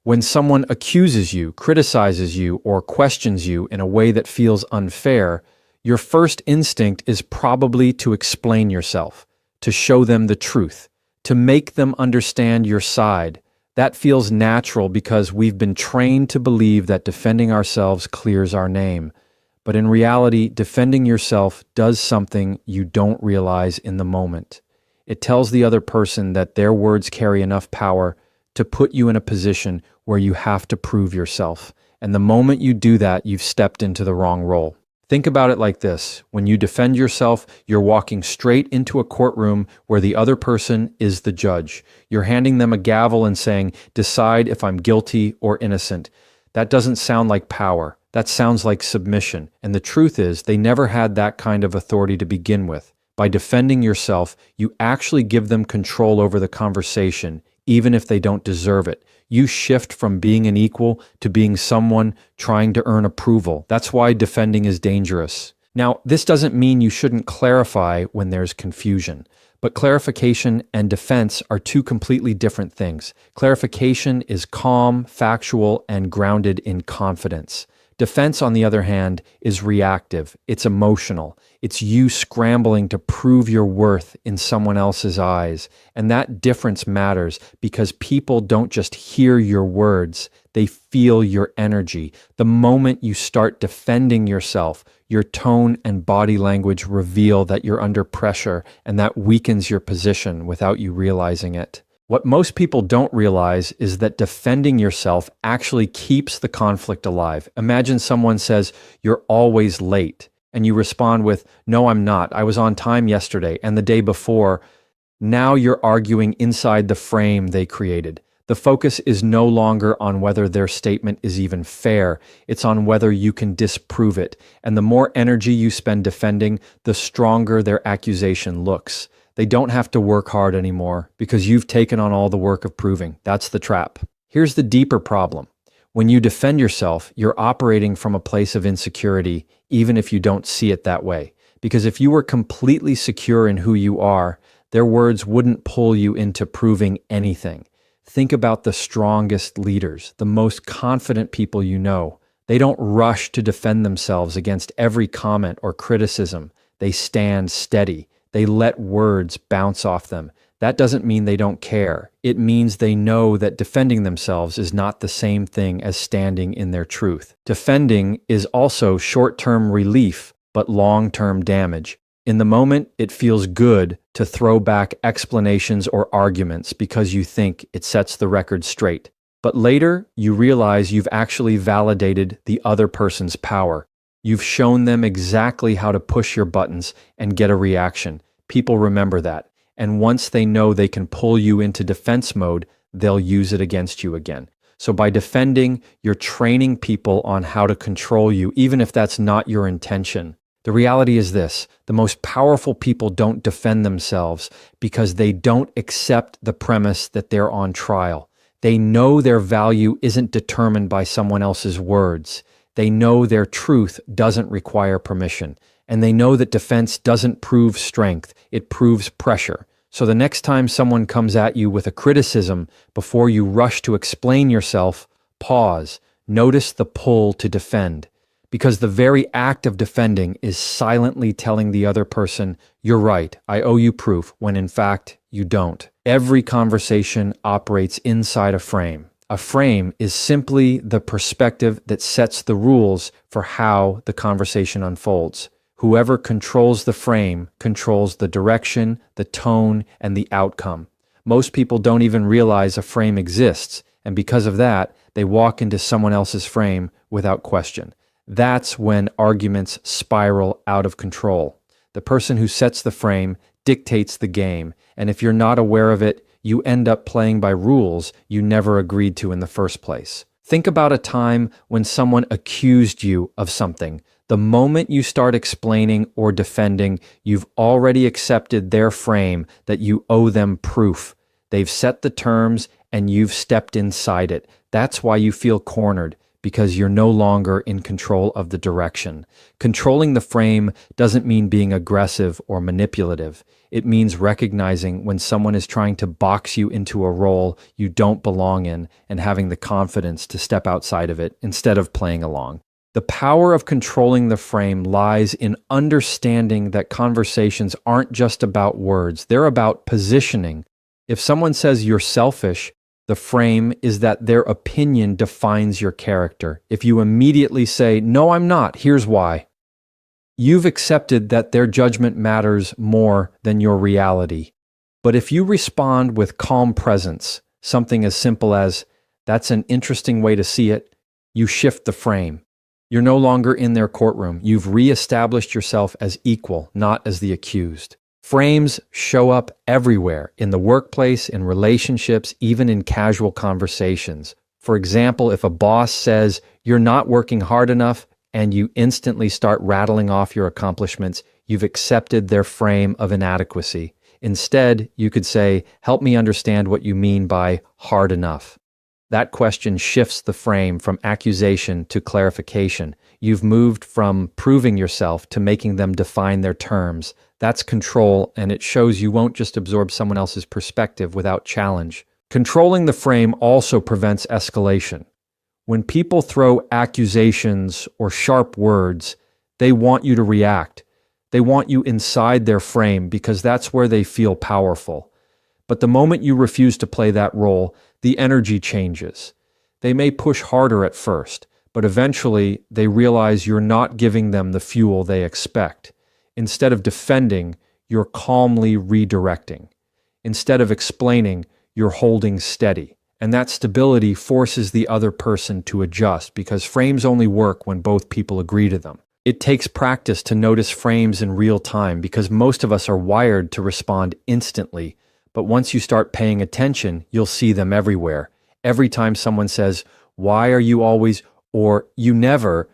When someone accuses you, criticizes you, or questions you in a way that feels unfair, your first instinct is probably to explain yourself, to show them the truth, to make them understand your side. That feels natural because we've been trained to believe that defending ourselves clears our name. But in reality, defending yourself does something you don't realize in the moment. It tells the other person that their words carry enough power to put you in a position where you have to prove yourself. And the moment you do that, you've stepped into the wrong role. Think about it like this. When you defend yourself, you're walking straight into a courtroom where the other person is the judge. You're handing them a gavel and saying, "Decide if I'm guilty or innocent." That doesn't sound like power. That sounds like submission. And the truth is, they never had that kind of authority to begin with. By defending yourself, you actually give them control over the conversation, even if they don't deserve it. You shift from being an equal to being someone trying to earn approval. That's why defending is dangerous. Now, this doesn't mean you shouldn't clarify when there's confusion, but clarification and defense are two completely different things. Clarification is calm, factual, and grounded in confidence. Defense, on the other hand, is reactive. It's emotional. It's you scrambling to prove your worth in someone else's eyes. And that difference matters because people don't just hear your words, they feel your energy. The moment you start defending yourself, your tone and body language reveal that you're under pressure, and that weakens your position without you realizing it. What most people don't realize is that defending yourself actually keeps the conflict alive. Imagine someone says, "You're always late," and you respond with, "No, I'm not. I was on time yesterday and the day before." Now you're arguing inside the frame they created. The focus is no longer on whether their statement is even fair. It's on whether you can disprove it. And the more energy you spend defending, the stronger their accusation looks. They don't have to work hard anymore because you've taken on all the work of proving. That's the trap. Here's the deeper problem. When you defend yourself, you're operating from a place of insecurity, even if you don't see it that way. Because if you were completely secure in who you are, their words wouldn't pull you into proving anything. Think about the strongest leaders, the most confident people you know. They don't rush to defend themselves against every comment or criticism. They stand steady. They let words bounce off them. That doesn't mean they don't care. It means they know that defending themselves is not the same thing as standing in their truth. Defending is also short-term relief, but long-term damage. In the moment, it feels good to throw back explanations or arguments because you think it sets the record straight. But later, you realize you've actually validated the other person's power. You've shown them exactly how to push your buttons and get a reaction. People remember that. And once they know they can pull you into defense mode, they'll use it against you again. So by defending, you're training people on how to control you, even if that's not your intention. The reality is this: the most powerful people don't defend themselves because they don't accept the premise that they're on trial. They know their value isn't determined by someone else's words. They know their truth doesn't require permission, and they know that defense doesn't prove strength, it proves pressure. So the next time someone comes at you with a criticism, before you rush to explain yourself, pause, notice the pull to defend. Because the very act of defending is silently telling the other person, "You're right, I owe you proof," when in fact, you don't. Every conversation operates inside a frame. A frame is simply the perspective that sets the rules for how the conversation unfolds. Whoever controls the frame controls the direction, the tone, and the outcome. Most people don't even realize a frame exists, and because of that, they walk into someone else's frame without question. That's when arguments spiral out of control. The person who sets the frame dictates the game, and if you're not aware of it, you end up playing by rules you never agreed to in the first place. Think about a time when someone accused you of something. The moment you start explaining or defending, you've already accepted their frame that you owe them proof. They've set the terms and you've stepped inside it. That's why you feel cornered, because you're no longer in control of the direction. Controlling the frame doesn't mean being aggressive or manipulative. It means recognizing when someone is trying to box you into a role you don't belong in and having the confidence to step outside of it instead of playing along. The power of controlling the frame lies in understanding that conversations aren't just about words, they're about positioning. If someone says you're selfish, the frame is that their opinion defines your character. If you immediately say, "No, I'm not, here's why," you've accepted that their judgment matters more than your reality. But if you respond with calm presence, something as simple as, "That's an interesting way to see it," you shift the frame. You're no longer in their courtroom. You've reestablished yourself as equal, not as the accused. Frames show up everywhere, in the workplace, in relationships, even in casual conversations. For example, if a boss says, "You're not working hard enough," and you instantly start rattling off your accomplishments, you've accepted their frame of inadequacy. Instead, you could say, "Help me understand what you mean by hard enough." That question shifts the frame from accusation to clarification. You've moved from proving yourself to making them define their terms. That's control, and it shows you won't just absorb someone else's perspective without challenge. Controlling the frame also prevents escalation. When people throw accusations or sharp words, they want you to react. They want you inside their frame because that's where they feel powerful. But the moment you refuse to play that role, the energy changes. They may push harder at first, but eventually they realize you're not giving them the fuel they expect. Instead of defending, you're calmly redirecting. Instead of explaining, you're holding steady. And that stability forces the other person to adjust because frames only work when both people agree to them. It takes practice to notice frames in real time because most of us are wired to respond instantly. But once you start paying attention, you'll see them everywhere. Every time someone says, "Why are you always," or "You never,"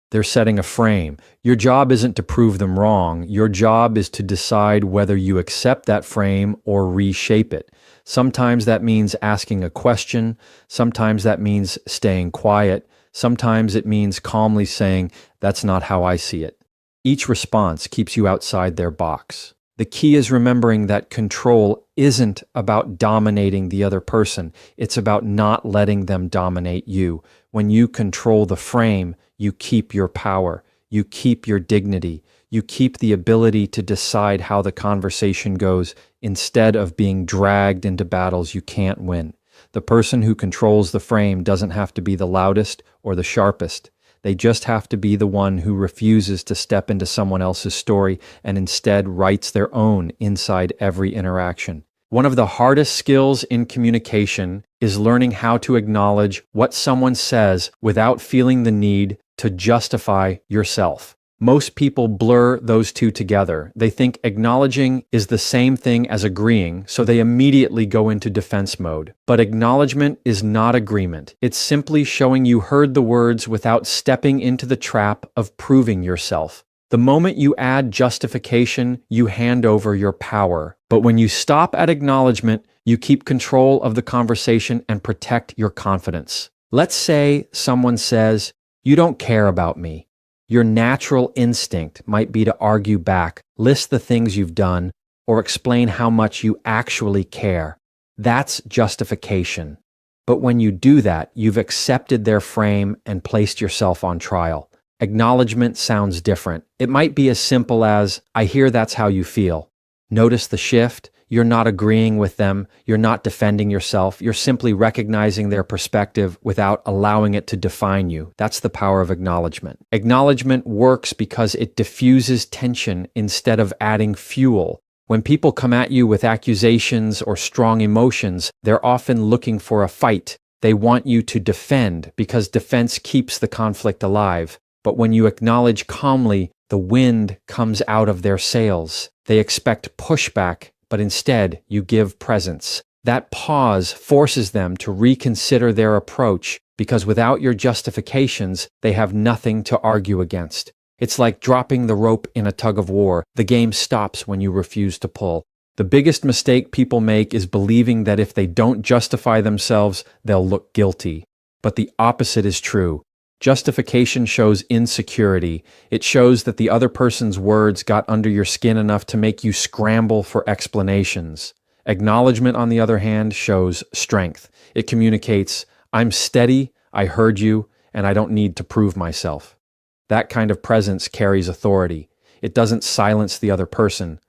they're setting a frame. Your job isn't to prove them wrong. Your job is to decide whether you accept that frame or reshape it. Sometimes that means asking a question. Sometimes that means staying quiet. Sometimes it means calmly saying, "That's not how I see it." Each response keeps you outside their box. The key is remembering that control isn't about dominating the other person. It's about not letting them dominate you. When you control the frame, you keep your power. You keep your dignity. You keep the ability to decide how the conversation goes instead of being dragged into battles you can't win. The person who controls the frame doesn't have to be the loudest or the sharpest. They just have to be the one who refuses to step into someone else's story and instead writes their own inside every interaction. One of the hardest skills in communication is learning how to acknowledge what someone says without feeling the need to justify yourself. Most people blur those two together. They think acknowledging is the same thing as agreeing, so they immediately go into defense mode. But acknowledgement is not agreement. It's simply showing you heard the words without stepping into the trap of proving yourself. The moment you add justification, you hand over your power. But when you stop at acknowledgement, you keep control of the conversation and protect your confidence. Let's say someone says, "You don't care about me." Your natural instinct might be to argue back, list the things you've done, or explain how much you actually care. That's justification. But when you do that, you've accepted their frame and placed yourself on trial. Acknowledgement sounds different. It might be as simple as, "I hear that's how you feel." Notice the shift. You're not agreeing with them. You're not defending yourself. You're simply recognizing their perspective without allowing it to define you. That's the power of acknowledgement. Acknowledgement works because it diffuses tension instead of adding fuel. When people come at you with accusations or strong emotions, they're often looking for a fight. They want you to defend because defense keeps the conflict alive. But when you acknowledge calmly, the wind comes out of their sails. They expect pushback, but instead you give presence. That pause forces them to reconsider their approach because without your justifications, they have nothing to argue against. It's like dropping the rope in a tug of war. The game stops when you refuse to pull. The biggest mistake people make is believing that if they don't justify themselves, they'll look guilty. But the opposite is true. Justification shows insecurity. It shows that the other person's words got under your skin enough to make you scramble for explanations. Acknowledgement, on the other hand, shows strength. It communicates, I'm steady, I heard you, and I don't need to prove myself. That kind of presence carries authority. It doesn't silence the other person,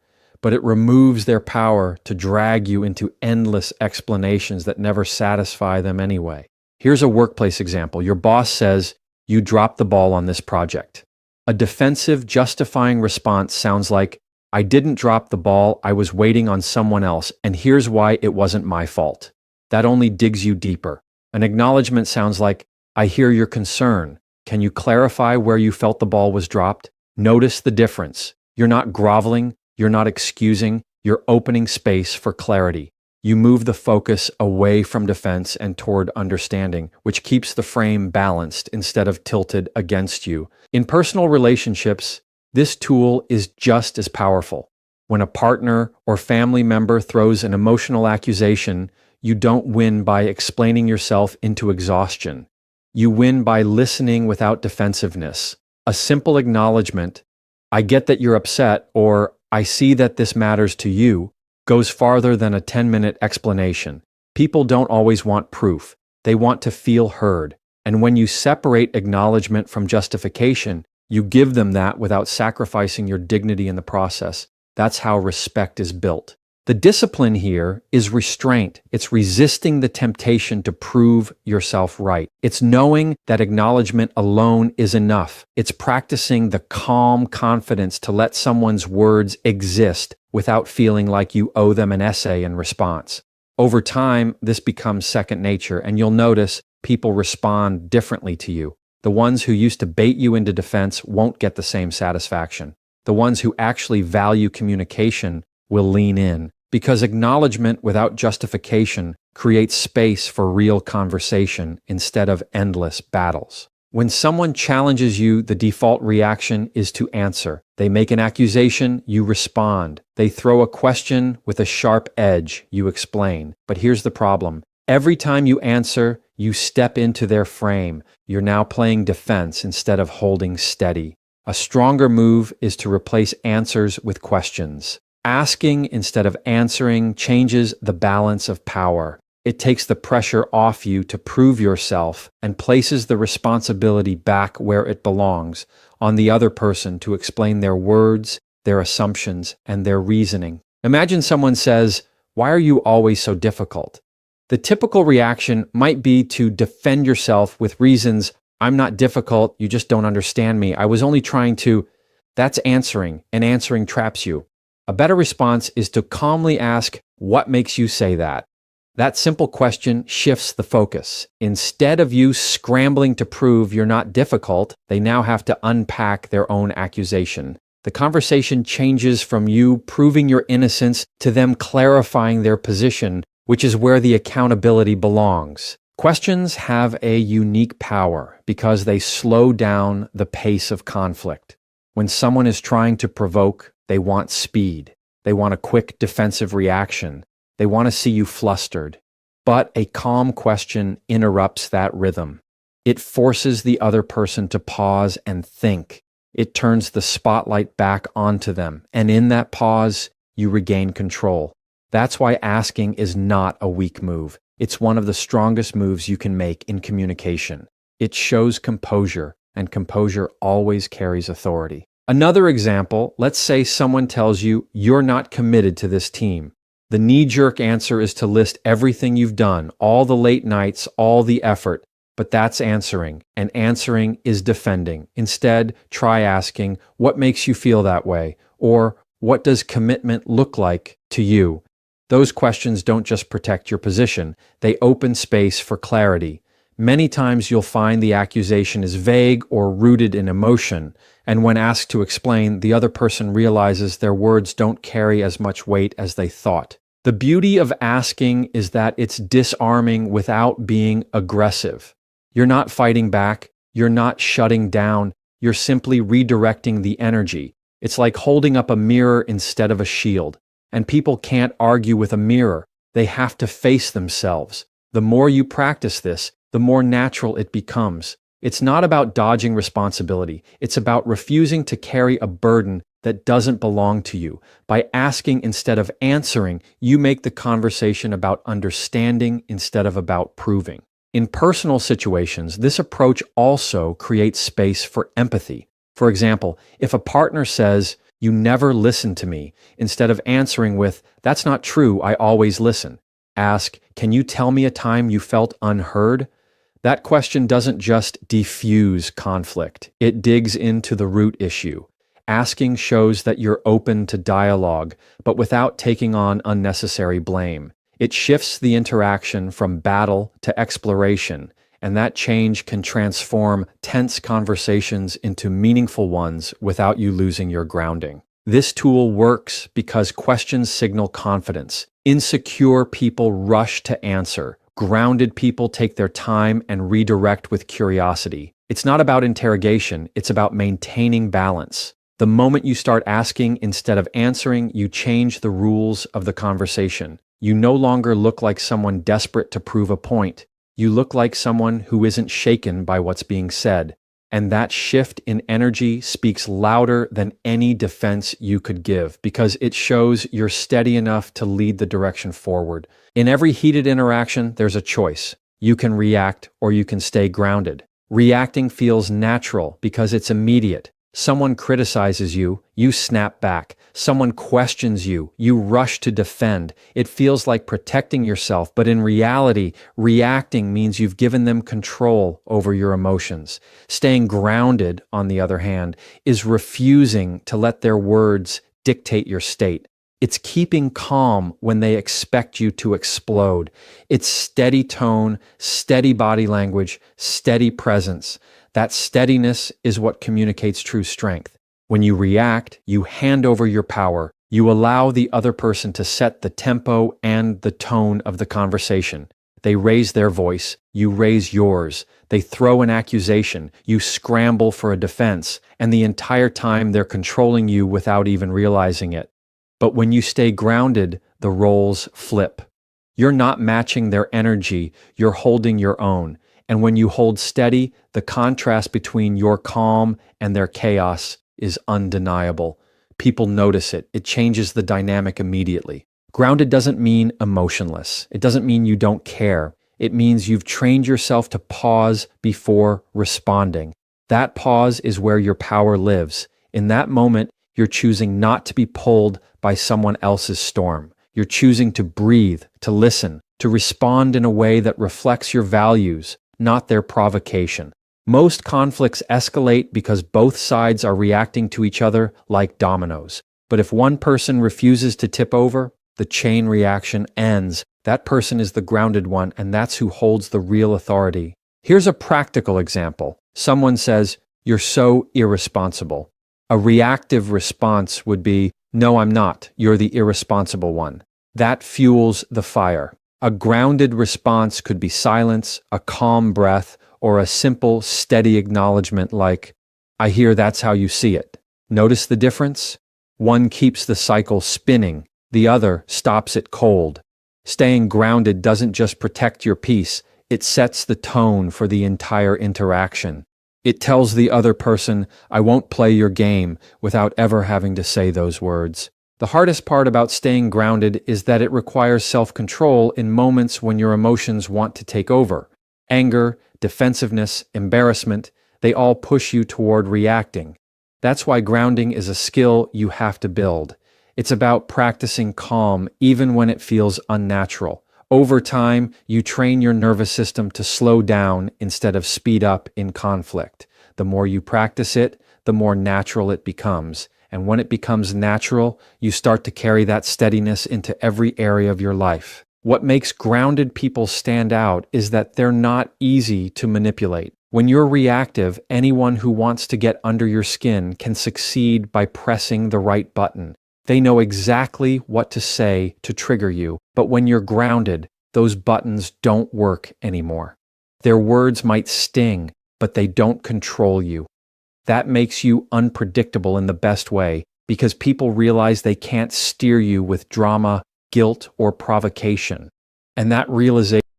but it removes their power to drag you into endless explanations that never satisfy them anyway. Here's a workplace example. Your boss says, you dropped the ball on this project. A defensive, justifying response sounds like, I didn't drop the ball, I was waiting on someone else, and here's why it wasn't my fault. That only digs you deeper. An acknowledgement sounds like, I hear your concern. Can you clarify where you felt the ball was dropped? Notice the difference. You're not groveling, you're not excusing, you're opening space for clarity. You move the focus away from defense and toward understanding, which keeps the frame balanced instead of tilted against you. In personal relationships, this tool is just as powerful. When a partner or family member throws an emotional accusation, you don't win by explaining yourself into exhaustion. You win by listening without defensiveness. A simple acknowledgement, I get that you're upset, or I see that this matters to you, goes farther than a 10-minute explanation. People don't always want proof. They want to feel heard. And when you separate acknowledgement from justification, you give them that without sacrificing your dignity in the process. That's how respect is built. The discipline here is restraint. It's resisting the temptation to prove yourself right. It's knowing that acknowledgement alone is enough. It's practicing the calm confidence to let someone's words exist without feeling like you owe them an essay in response. Over time, this becomes second nature, and you'll notice people respond differently to you. The ones who used to bait you into defense won't get the same satisfaction. The ones who actually value communication will lean in, because acknowledgement without justification creates space for real conversation instead of endless battles. When someone challenges you, the default reaction is to answer. They make an accusation, you respond. They throw a question with a sharp edge, you explain. But here's the problem. Every time you answer, you step into their frame. You're now playing defense instead of holding steady. A stronger move is to replace answers with questions. Asking instead of answering changes the balance of power. It takes the pressure off you to prove yourself and places the responsibility back where it belongs, on the other person to explain their words, their assumptions, and their reasoning. Imagine someone says, "Why are you always so difficult?" The typical reaction might be to defend yourself with reasons, "I'm not difficult, you just don't understand me. I was only trying to..." That's answering, and answering traps you. A better response is to calmly ask, "What makes you say that?" That simple question shifts the focus. Instead of you scrambling to prove you're not difficult, they now have to unpack their own accusation. The conversation changes from you proving your innocence to them clarifying their position, which is where the accountability belongs. Questions have a unique power because they slow down the pace of conflict. When someone is trying to provoke, they want speed. They want a quick defensive reaction. They want to see you flustered. But a calm question interrupts that rhythm. It forces the other person to pause and think. It turns the spotlight back onto them. And in that pause, you regain control. That's why asking is not a weak move. It's one of the strongest moves you can make in communication. It shows composure, and composure always carries authority. Another example, let's say someone tells you you're not committed to this team. The knee-jerk answer is to list everything you've done, all the late nights, all the effort. But that's answering, and answering is defending. Instead, try asking, what makes you feel that way? Or, what does commitment look like to you? Those questions don't just protect your position, they open space for clarity. Many times you'll find the accusation is vague or rooted in emotion, and when asked to explain, the other person realizes their words don't carry as much weight as they thought. The beauty of asking is that it's disarming without being aggressive. You're not fighting back, you're not shutting down, you're simply redirecting the energy. It's like holding up a mirror instead of a shield. And people can't argue with a mirror, they have to face themselves. The more you practice this, the more natural it becomes. It's not about dodging responsibility. It's about refusing to carry a burden that doesn't belong to you. By asking instead of answering, you make the conversation about understanding instead of about proving. In personal situations, this approach also creates space for empathy. For example, if a partner says, "You never listen to me," instead of answering with, "That's not true, I always listen," ask, "Can you tell me a time you felt unheard?" That question doesn't just diffuse conflict, it digs into the root issue. Asking shows that you're open to dialogue, but without taking on unnecessary blame. It shifts the interaction from battle to exploration, and that change can transform tense conversations into meaningful ones without you losing your grounding. This tool works because questions signal confidence. Insecure people rush to answer. Grounded people take their time and redirect with curiosity. It's not about interrogation, it's about maintaining balance. The moment you start asking instead of answering, you change the rules of the conversation. You no longer look like someone desperate to prove a point. You look like someone who isn't shaken by what's being said. And that shift in energy speaks louder than any defense you could give because it shows you're steady enough to lead the direction forward. In every heated interaction, there's a choice. You can react or you can stay grounded. Reacting feels natural because it's immediate. Someone criticizes you, you snap back. Someone questions you, you rush to defend. It feels like protecting yourself, but in reality, reacting means you've given them control over your emotions. Staying grounded, on the other hand, is refusing to let their words dictate your state. It's keeping calm when they expect you to explode. It's steady tone, steady body language, steady presence. That steadiness is what communicates true strength. When you react, you hand over your power. You allow the other person to set the tempo and the tone of the conversation. They raise their voice, you raise yours. They throw an accusation, you scramble for a defense, and the entire time they're controlling you without even realizing it. But when you stay grounded, the roles flip. You're not matching their energy, you're holding your own. And when you hold steady, the contrast between your calm and their chaos is undeniable. People notice it. It changes the dynamic immediately. Grounded doesn't mean emotionless. It doesn't mean you don't care. It means you've trained yourself to pause before responding. That pause is where your power lives. In that moment, you're choosing not to be pulled by someone else's storm. You're choosing to breathe, to listen, to respond in a way that reflects your values, not their provocation. Most conflicts escalate because both sides are reacting to each other like dominoes. But if one person refuses to tip over, the chain reaction ends. That person is the grounded one, and that's who holds the real authority. Here's a practical example. Someone says, "You're so irresponsible." A reactive response would be, "No, I'm not. You're the irresponsible one." That fuels the fire. A grounded response could be silence, a calm breath, or a simple, steady acknowledgement like, "I hear that's how you see it." Notice the difference? One keeps the cycle spinning, the other stops it cold. Staying grounded doesn't just protect your peace, it sets the tone for the entire interaction. It tells the other person, "I won't play your game," without ever having to say those words. The hardest part about staying grounded is that it requires self-control in moments when your emotions want to take over. Anger, defensiveness, embarrassment, they all push you toward reacting. That's why grounding is a skill you have to build. It's about practicing calm even when it feels unnatural. Over time, you train your nervous system to slow down instead of speed up in conflict. The more you practice it, the more natural it becomes. And when it becomes natural, you start to carry that steadiness into every area of your life. What makes grounded people stand out is that they're not easy to manipulate. When you're reactive, anyone who wants to get under your skin can succeed by pressing the right button. They know exactly what to say to trigger you, but when you're grounded, those buttons don't work anymore. Their words might sting, but they don't control you. That makes you unpredictable in the best way because people realize they can't steer you with drama, guilt, or provocation. And that realization